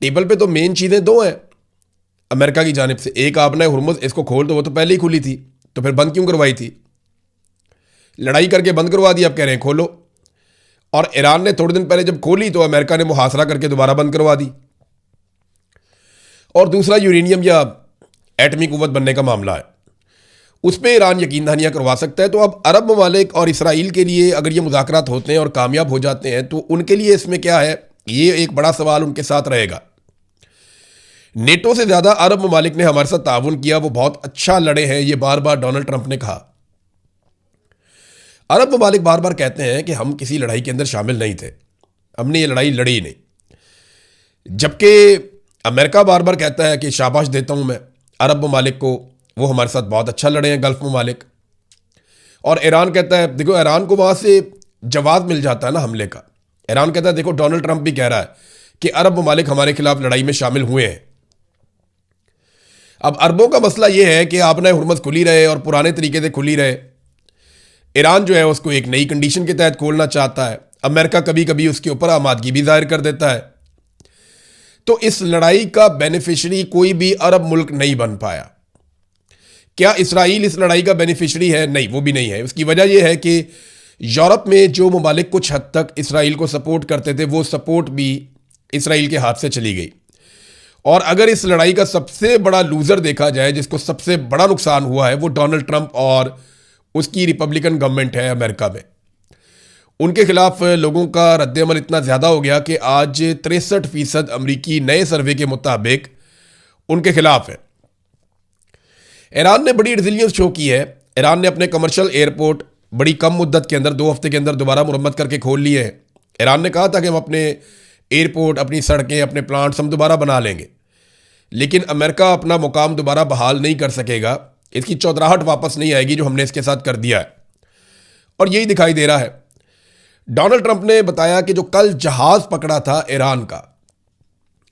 Table पे तो main चीज़ें दो हैं अमेरिका की जानिब से। एक आपने हुर्मुज़ इसको खोल, तो वो तो पहले ही खुली थी, तो फिर बंद क्यों करवाई थी? लड़ाई करके बंद करवा दी, अब कह रहे हैं खोलो। और ईरान ने थोड़े दिन पहले जब खोली तो अमेरिका ने मुहासरा करके दोबारा बंद करवा दी। और दूसरा यूरेनियम या एटमी कुव्वत बनने का मामला है, उस पर ईरान यकीन दहानियाँ करवा सकता है। तो अब अरब ममालिक और इसराइल के लिए अगर ये मुज़ाकरात होते हैं और कामयाब हो जाते हैं तो उनके लिए इसमें क्या है, ये एक बड़ा सवाल उनके साथ रहेगा। नेटो से ज़्यादा अरब ममालिक ने हमारे साथ ताउन किया, वो बहुत अच्छा लड़े हैं, ये बार बार डोनाल्ड ट्रंप ने कहा। अरब ममालिक बार बार कहते हैं कि हम किसी लड़ाई के अंदर शामिल नहीं थे, हमने ये लड़ाई लड़ी नहीं, जबकि अमेरिका बार बार कहता है कि शाबाश देता हूं मैं अरब ममालिक को, वो हमारे साथ बहुत अच्छा लड़े हैं गल्फ ममालिक। और ईरान कहता है, देखो ईरान को वहां से जवाब मिल जाता है ना हमले का। ईरान कहता है देखो डोनाल्ड ट्रंप भी कह रहा है कि अरब ममालिक हमारे खिलाफ लड़ाई में शामिल हुए हैं। अब अरबों का मसला यह है कि आपने हुर्मुज़ खुली रहे और पुराने तरीके से खुली रहे। ईरान जो है उसको एक नई कंडीशन के तहत खोलना चाहता है। अमेरिका कभी कभी उसके ऊपर आमादगी भी जाहिर कर देता है। तो इस लड़ाई का बेनिफिशरी कोई भी अरब मुल्क नहीं बन पाया। क्या इसराइल इस लड़ाई का बेनिफिशरी है? नहीं, वो भी नहीं है। उसकी वजह यह है कि यूरोप में जो ममालिक कुछ हद तक इसराइल को सपोर्ट करते थे, वो सपोर्ट भी इसराइल के हाथ से चली गई। और अगर इस लड़ाई का सबसे बड़ा लूजर देखा जाए, जिसको सबसे बड़ा नुकसान हुआ है, वो डोनाल्ड ट्रंप और उसकी रिपब्लिकन गवर्नमेंट है अमेरिका में। उनके खिलाफ लोगों का रद्द-ए-अमल इतना ज़्यादा हो गया कि आज 63% अमरीकी नए सर्वे के मुताबिक उनके खिलाफ है। ईरान ने बड़ी रिजिलियंस शो की है। ईरान ने अपने कमर्शियल एयरपोर्ट बड़ी कम मुद्दत के अंदर 2 हफ्ते के अंदर दोबारा मुरम्मत करके खोल लिए हैं। ईरान ने कहा था कि हम अपने एयरपोर्ट, अपनी सड़कें, अपने प्लांट्स हम दोबारा बना लेंगे, लेकिन अमेरिका अपना मुकाम दोबारा बहाल नहीं कर सकेगा। इसकी चौधराहट वापस नहीं आएगी जो हमने इसके साथ कर दिया है, और यही दिखाई दे रहा है। डोनाल्ड ट्रंप ने बताया कि जो कल जहाज पकड़ा था ईरान का,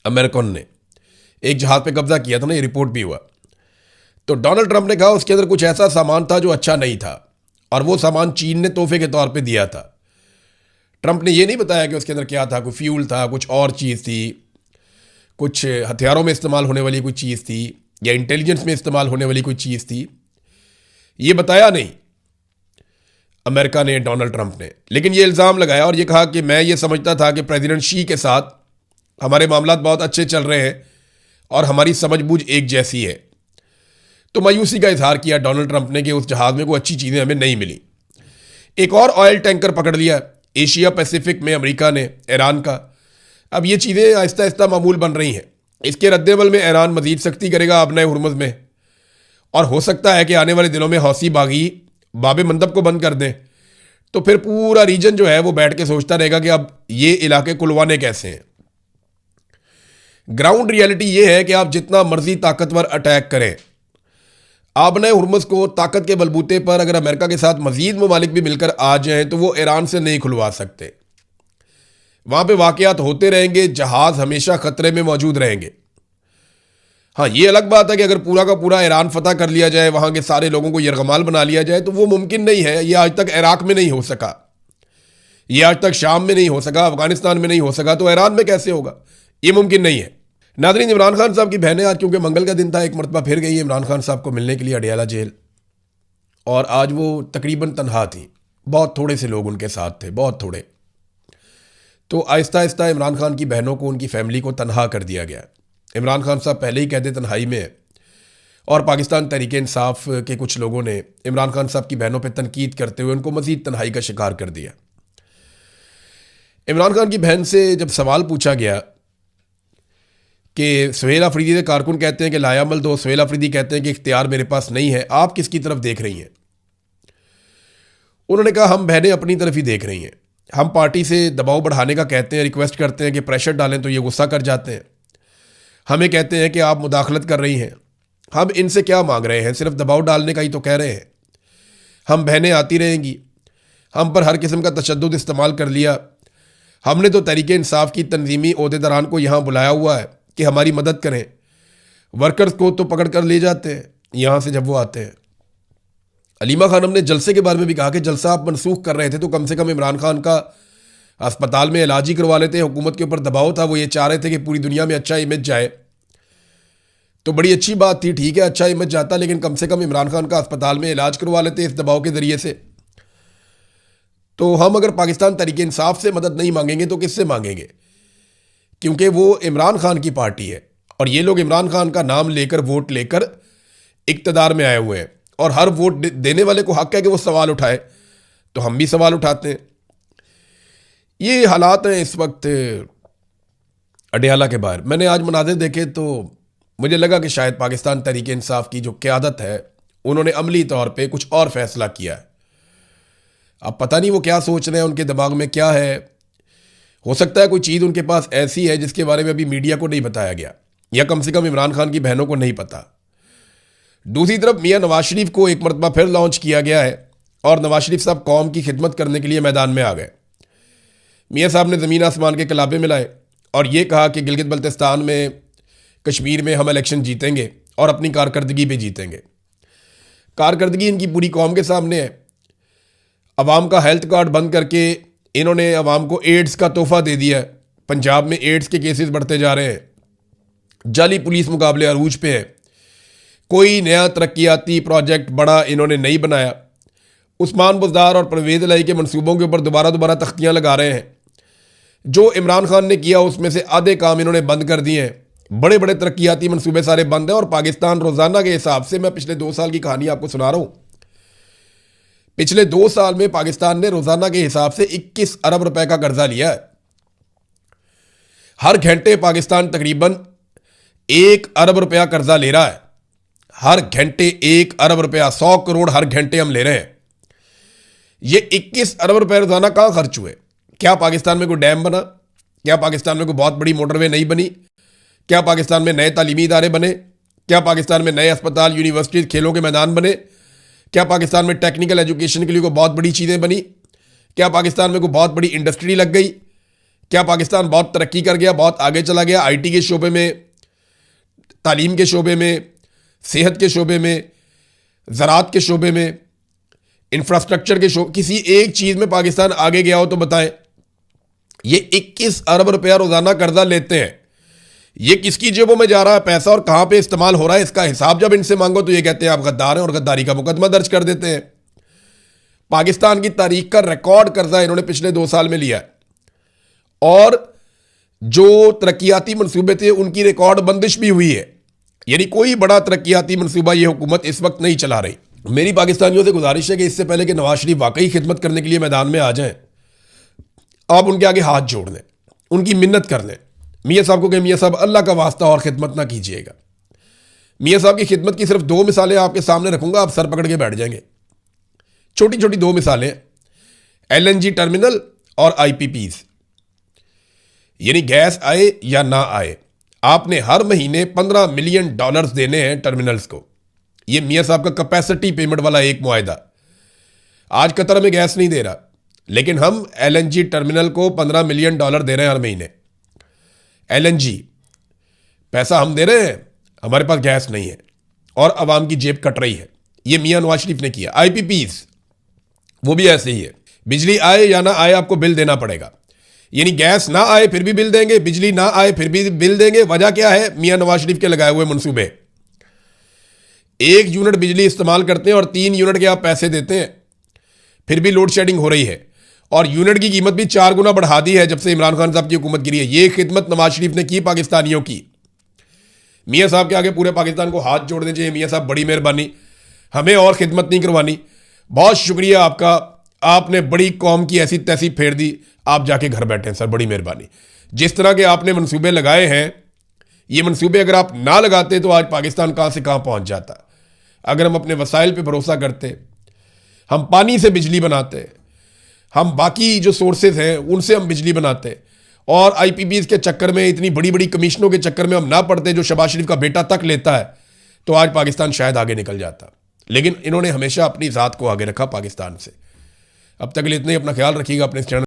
अमेरिकन ने एक जहाज पे कब्जा किया था ना, ये रिपोर्ट भी हुआ। तो डोनाल्ड ट्रंप ने कहा उसके अंदर कुछ ऐसा सामान था जो अच्छा नहीं था, और वो सामान चीन ने तोहफे के तौर पे दिया था। ट्रंप ने ये नहीं बताया कि उसके अंदर क्या था, कोई फ्यूल था, कुछ और चीज़ थी, कुछ हथियारों में इस्तेमाल होने वाली कोई चीज़ थी, या इंटेलिजेंस में इस्तेमाल होने वाली कोई चीज़ थी। ये बताया नहीं अमेरिका ने, डोनाल्ड ट्रंप ने, लेकिन ये इल्ज़ाम लगाया और ये कहा कि मैं ये समझता था कि प्रेसिडेंट शी के साथ हमारे मामलात बहुत अच्छे चल रहे हैं और हमारी समझबूझ एक जैसी है। तो मायूसी का इजहार किया डोनाल्ड ट्रंप ने कि उस जहाज़ में कोई अच्छी चीज़ें हमें नहीं मिली। एक और ऑयल टैंकर पकड़ लिया एशिया पैसिफिक में अमेरिका ने, ईरान का। अब ये चीज़ें आहिस्ता आहिस्ता मामूल बन रही हैं। इसके रद्देमल में ईरान मजीद सख्ती करेगा आपने हुर्मुज़ में, और हो सकता है कि आने वाले दिनों में हौसी बागी बाबे मंदब को बंद कर दें। तो फिर पूरा रीजन जो है वो बैठ के सोचता रहेगा कि अब ये इलाके कुलवाने कैसे हैं। ग्राउंड रियलिटी ये है कि आप जितना मर्जी ताकतवर अटैक करें, आपने हुर्मुज़ को ताकत के बलबूते पर अगर अमेरिका के साथ मजीद ममालिक भी मिलकर आ जाएं तो वो ईरान से नहीं खुलवा सकते। वहां पे वाकयात होते रहेंगे, जहाज हमेशा खतरे में मौजूद रहेंगे। हाँ, ये अलग बात है कि अगर पूरा का पूरा ईरान फतह कर लिया जाए, वहां के सारे लोगों को यरगमाल बना लिया जाए, तो वो मुमकिन नहीं है। ये आज तक इराक में नहीं हो सका, ये आज तक शाम में नहीं हो सका, अफगानिस्तान में नहीं हो सका, तो ईरान में कैसे होगा? ये मुमकिन नहीं है। नाज़रीन, इमरान खान साहब की बहनें आज क्योंकि मंगल का दिन था, एक मरतबा फिर गई इमरान खान साहब को मिलने के लिए अडियाला जेल, और आज वो तकरीबन तनहा थी। बहुत थोड़े से लोग उनके साथ थे, बहुत थोड़े। तो आहिस्ता आहिस्ता इमरान खान की बहनों को, उनकी फैमिली को तनहा कर दिया गया। इमरान खान साहब पहले ही कहते तन्हाई में है, और पाकिस्तान तहरीक इंसाफ के कुछ लोगों ने इमरान खान साहब की बहनों पर तनकीद करते हुए उनको मजीद तन्हाई का शिकार कर दिया। इमरान खान की बहन से जब सवाल पूछा गया कि सुहेल अफरीदी के कारकुन कहते हैं कि लायामल दो, सुहेल अफरीदी कहते हैं कि इख्तियार मेरे पास नहीं है, आप किसकी तरफ देख रही हैं? उन्होंने कहा हम बहनें अपनी तरफ ही देख रही हैं। हम पार्टी से दबाव बढ़ाने का कहते हैं, रिक्वेस्ट करते हैं कि प्रेशर डालें, तो ये गुस्सा कर जाते हैं। हमें कहते हैं कि आप मुदाखलत कर रही हैं। हम इनसे क्या मांग रहे हैं? सिर्फ दबाव डालने का ही तो कह रहे हैं। हम बहनें आती रहेंगी, हम पर हर किस्म का तशद्दुद इस्तेमाल कर लिया। हमने तो तहरीक इंसाफ की तंजीमी ओहदेदारान को यहाँ बुलाया हुआ है कि हमारी मदद करें। वर्कर्स को तो पकड़ कर ले जाते हैं यहाँ से जब वो आते हैं। अलीमा खानम ने जलसे के बारे में भी कहा कि जलसा आप मनसूख कर रहे थे तो कम से कम इमरान खान का अस्पताल में इलाज ही करवा लेते। हुकूमत के ऊपर दबाव था, वो ये चाह रहे थे कि पूरी दुनिया में अच्छा इमेज जाए, तो बड़ी अच्छी बात थी, ठीक है अच्छा इमेज जाता, लेकिन कम से कम इमरान खान का अस्पताल में इलाज करवा लेते इस दबाव के ज़रिए से। तो हम अगर पाकिस्तान तहरीक इंसाफ से मदद नहीं मांगेंगे तो किससे मांगेंगे? क्योंकि वो इमरान खान की पार्टी है और ये लोग इमरान खान का नाम लेकर, वोट लेकर इक्तदार में आए हुए हैं, और हर वोट देने वाले को हक है कि वो सवाल उठाए, तो हम भी सवाल उठाते हैं। ये हालात हैं इस वक्त अडियाला के बाहर। मैंने आज मनाज़िर देखे तो मुझे लगा कि शायद पाकिस्तान तहरीक इंसाफ की जो क़यादत है उन्होंने अमली तौर पे कुछ और फैसला किया है। अब पता नहीं वो क्या सोच रहे हैं, उनके दिमाग में क्या है। हो सकता है कोई चीज़ उनके पास ऐसी है जिसके बारे में अभी मीडिया को नहीं बताया गया, या कम से कम इमरान खान की बहनों को नहीं पता। दूसरी तरफ मियाँ नवाज शरीफ को एक मरतबा फिर लॉन्च किया गया है और नवाज शरीफ साहब कौम की खिदमत करने के लिए मैदान में आ गए। मियाँ साहब ने ज़मीन आसमान के कलाबे मिलाए और ये कहा कि गिलगित बल्तिस्तान में, कश्मीर में हम इलेक्शन जीतेंगे और अपनी कारकर्दगी पे जीतेंगे। कारकर्दगी इनकी पूरी कौम के सामने है। अवाम का हेल्थ कार्ड बंद करके इन्होंने अवाम को एड्स का तोहफा दे दिया है। पंजाब में एड्स के केसेस बढ़ते जा रहे हैं। जाली पुलिस मुकाबले अरूज पे है। कोई नया तरक्याती प्रोजेक्ट बड़ा इन्होंने नहीं बनाया। उस्मान बुज़दार और परवेज़ इलाही के मंसूबों के ऊपर दोबारा तख्तियाँ लगा रहे हैं। जो इमरान खान ने किया उसमें से आधे काम इन्होंने बंद कर दिए हैं। बड़े बड़े तरक्याती मंसूबे सारे बंद हैं। और पाकिस्तान रोज़ाना के हिसाब से, मैं पिछले 2 साल की कहानी आपको सुना रहा हूँ, पिछले 2 साल में पाकिस्तान ने रोज़ाना के हिसाब से 21 अरब रुपए का कर्जा लिया है। हर घंटे पाकिस्तान तकरीबन 1 अरब रुपया कर्जा ले रहा है। हर घंटे 1 अरब रुपया, 100 करोड़ हर घंटे हम ले रहे हैं। ये 21 अरब रुपए रोजाना कहां खर्च हुए? क्या पाकिस्तान में कोई डैम बना? क्या पाकिस्तान में कोई बहुत बड़ी मोटरवे नहीं बनी? क्या पाकिस्तान में नए तालीमी इदारे बने? क्या पाकिस्तान में नए अस्पताल, यूनिवर्सिटीज, खेलों के मैदान बने? क्या पाकिस्तान में टेक्निकल एजुकेशन के लिए कोई बहुत बड़ी चीज़ें बनी? क्या पाकिस्तान में कोई बहुत बड़ी इंडस्ट्री लग गई? क्या पाकिस्तान बहुत तरक्की कर गया, बहुत आगे चला गया आईटी के शोबे में, तालीम के शोबे में, सेहत के शोबे में, ज़राअत के शोबे में, इंफ्रास्ट्रक्चर के शोबे, किसी एक चीज़ में पाकिस्तान आगे गया हो तो बताएं। ये 21 अरब रुपया रोज़ाना कर्जा लेते हैं। ये किसकी जेबों में जा रहा है पैसा और कहां पे इस्तेमाल हो रहा है, इसका हिसाब जब इनसे मांगो तो ये कहते हैं आप गद्दार हैं और गद्दारी का मुकदमा दर्ज कर देते हैं। पाकिस्तान की तारीख का रिकॉर्ड कर्जा इन्होंने पिछले 2 साल में लिया है और जो तरक्याती मंसूबे थे उनकी रिकॉर्ड बंदिश भी हुई है। यानी कोई बड़ा तरक्याती मंसूबा ये हुकूमत इस वक्त नहीं चला रही। मेरी पाकिस्तानियों से गुजारिश है कि इससे पहले कि नवाज शरीफ वाकई खिदमत करने के लिए मैदान में आ जाएं, आप उनके आगे हाथ जोड़ लें, उनकी मिन्नत कर लें। मियाँ साहब को कहें मियाँ साहब अल्लाह का वास्ता और खिदमत ना कीजिएगा। मियाँ साहब की खिदमत की सिर्फ 2 मिसालें आपके सामने रखूंगा, आप सर पकड़ के बैठ जाएंगे। छोटी छोटी 2 मिसालें, LNG टर्मिनल और IPPs, यानी गैस आए या ना आए, आपने हर महीने $15 मिलियन देने हैं टर्मिनल्स को। ये मियाँ साहब का कैपेसिटी पेमेंट वाला एक मुआहदा। आज कतर में गैस नहीं दे रहा, लेकिन हम LNG टर्मिनल को $15 मिलियन दे रहे हैं हर महीने। LNG पैसा हम दे रहे हैं, हमारे पास गैस नहीं है और अवाम की जेब कट रही है। ये मियाँ नवाज शरीफ ने किया। IPPs वो भी ऐसे ही है, बिजली आए या ना आए आपको बिल देना पड़ेगा। यानी गैस ना आए फिर भी बिल देंगे, बिजली ना आए फिर भी बिल देंगे। वजह क्या है? मियाँ नवाज शरीफ के लगाए हुए मंसूबे। 1 यूनिट बिजली इस्तेमाल करते हैं और 3 यूनिट के आप पैसे देते हैं, फिर भी लोड शेडिंग हो रही है और यूनिट की कीमत भी 4 गुना बढ़ा दी है जब से इमरान खान साहब की हुकूमत गिरी है। ये खिदमत नवाज शरीफ ने की पाकिस्तानियों की। मियाँ साहब के आगे पूरे पाकिस्तान को हाथ जोड़ने चाहिए। मियाँ साहब बड़ी मेहरबानी, हमें और खिदमत नहीं करवानी। बहुत शुक्रिया आपका, आपने बड़ी कौम की ऐसी तैसी फेर दी, आप जाके घर बैठे हैं सर, बड़ी मेहरबानी। जिस तरह के आपने मंसूबे लगाए हैं, ये मंसूबे अगर आप ना लगाते तो आज पाकिस्तान कहाँ से कहाँ पहुँच जाता। अगर हम अपने वसाइल पे भरोसा करते, हम पानी से बिजली बनाते, हम बाकी जो सोर्सेज हैं उनसे हम बिजली बनाते और IPPs के चक्कर में, इतनी बड़ी बड़ी कमीशनों के चक्कर में हम ना पड़ते जो शहबाज शरीफ का बेटा तक लेता है, तो आज पाकिस्तान शायद आगे निकल जाता। लेकिन इन्होंने हमेशा अपनी ज़ात को आगे रखा पाकिस्तान से। अब तक के लिए इतने, अपना ख्याल रखिएगा। अपने चैनल